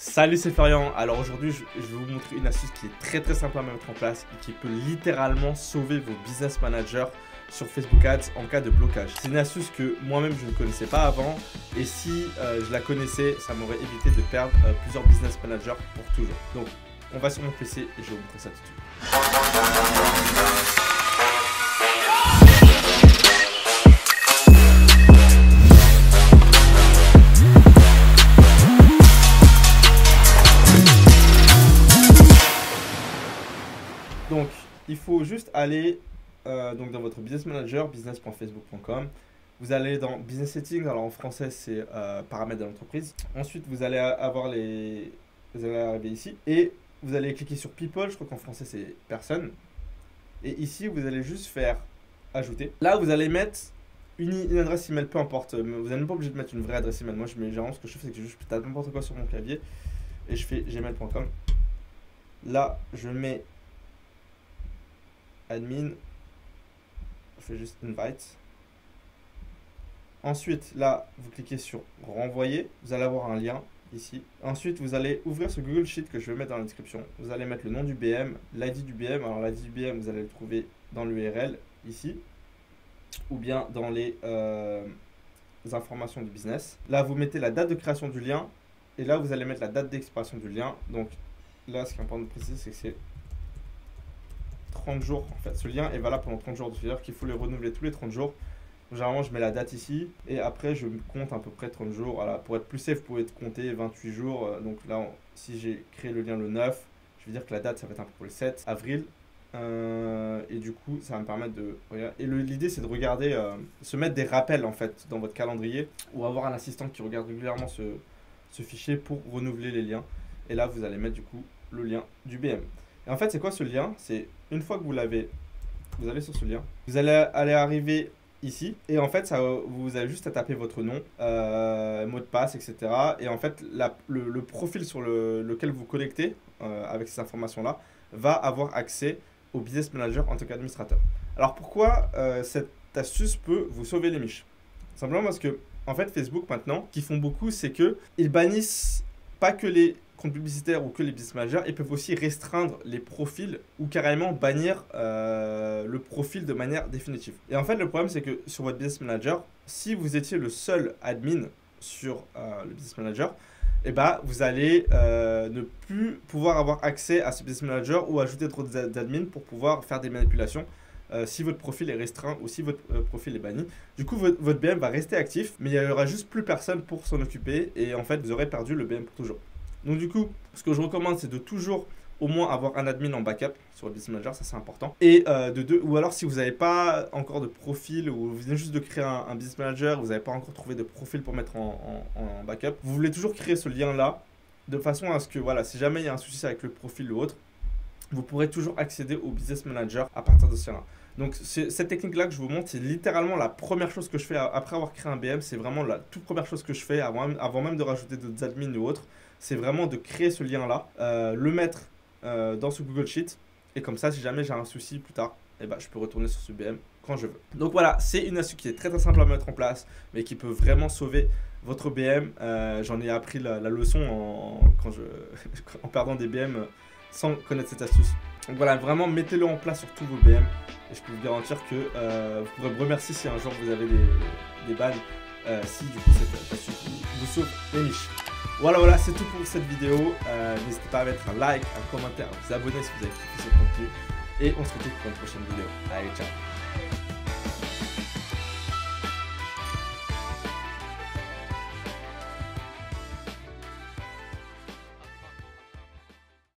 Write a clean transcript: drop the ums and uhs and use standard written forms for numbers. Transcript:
Salut, c'est Florian. Alors aujourd'hui, je vais vous montrer une astuce qui est très simple à mettre en place et qui peut littéralement sauver vos business managers sur Facebook Ads en cas de blocage. C'est une astuce que moi-même je ne connaissais pas avant et si je la connaissais, ça m'aurait évité de perdre plusieurs business managers pour toujours. Donc on va sur mon PC et je vais vous montrer ça tout de suite. Donc, il faut juste aller donc dans votre business manager, business.facebook.com. Vous allez dans Business Settings, alors en français c'est paramètres de l'entreprise. Ensuite, vous allez vous allez arriver ici et vous allez cliquer sur People, je crois qu'en français c'est personne. Et ici, vous allez juste faire ajouter. Là, vous allez mettre une adresse email, peu importe. Vous n'êtes même pas obligé de mettre une vraie adresse email. Moi, généralement, ce que je fais, c'est que je tape n'importe quoi sur mon clavier et je fais gmail.com. Là, je mets admin, je fais juste invite. Ensuite, là, vous cliquez sur renvoyer. Vous allez avoir un lien ici. Ensuite, vous allez ouvrir ce Google Sheet que je vais mettre dans la description. Vous allez mettre le nom du BM, l'ID du BM. Alors, l'ID du BM, vous allez le trouver dans l'URL ici ou bien dans les informations du business. Là, vous mettez la date de création du lien et là, vous allez mettre la date d'expiration du lien. Donc, là, ce qui est important de préciser, c'est que c'est 30 jours. En fait, ce lien est valable pendant 30 jours. C'est-à-dire qu'il faut le renouveler tous les 30 jours. Généralement, je mets la date ici et après, je compte à peu près 30 jours. Voilà, pour être plus safe, vous pouvez compter 28 jours. Donc là, si j'ai créé le lien le 9, je vais dire que la date, ça va être un peu pour le 7 avril. Et du coup, ça va me permettre de regarder. Et l'idée, c'est de regarder, se mettre des rappels en fait dans votre calendrier ou avoir un assistant qui regarde régulièrement ce fichier pour renouveler les liens. Et là, vous allez mettre du coup le lien du BM. Et en fait, c'est quoi ce lien? C'est une fois que vous l'avez, vous allez sur ce lien, vous allez arriver ici et en fait, vous avez juste à taper votre nom, mot de passe, etc. Et en fait, le profil sur lequel vous connectez avec ces informations-là va avoir accès au business manager en tant qu'administrateur. Alors pourquoi cette astuce peut vous sauver les miches? Simplement parce que en fait, Facebook maintenant, ce qu'ils font beaucoup, c'est qu'ils bannissent pas que les comptes publicitaires ou que les business managers, ils peuvent aussi restreindre les profils ou carrément bannir le profil de manière définitive. Et en fait, le problème, c'est que sur votre business manager, si vous étiez le seul admin sur le business manager, eh ben, vous allez ne plus pouvoir avoir accès à ce business manager ou ajouter d'autres admins pour pouvoir faire des manipulations si votre profil est restreint ou si votre profil est banni. Du coup, votre BM va rester actif, mais il n'y aura juste plus personne pour s'en occuper et en fait, vous aurez perdu le BM pour toujours. Donc du coup, ce que je recommande, c'est de toujours au moins avoir un admin en backup sur le business manager, ça c'est important. Et ou alors si vous n'avez pas encore de profil ou vous venez juste de créer un business manager, vous n'avez pas encore trouvé de profil pour mettre en backup, vous voulez toujours créer ce lien-là de façon à ce que, voilà, si jamais il y a un souci avec le profil ou autre, vous pourrez toujours accéder au business manager à partir de cela. Donc cette technique-là que je vous montre, c'est littéralement la première chose que je fais après avoir créé un BM. C'est vraiment la toute première chose que je fais avant même de rajouter d'autres admins ou autres. C'est vraiment de créer ce lien-là, le mettre dans ce Google Sheet. Et comme ça, si jamais j'ai un souci plus tard, eh ben, je peux retourner sur ce BM quand je veux. Donc voilà, c'est une astuce qui est très simple à mettre en place, mais qui peut vraiment sauver votre BM. J'en ai appris la leçon en perdant des BM sans connaître cette astuce. Donc voilà, vraiment mettez-le en place sur tous vos BM et je peux vous garantir que vous pourrez me remercier si un jour vous avez des bans, si du coup cette astuce vous sauve les niches. Voilà, c'est tout pour cette vidéo. N'hésitez pas à mettre un like, un commentaire, à vous abonner si vous avez kiffé ce contenu et on se retrouve pour une prochaine vidéo. Allez, ciao!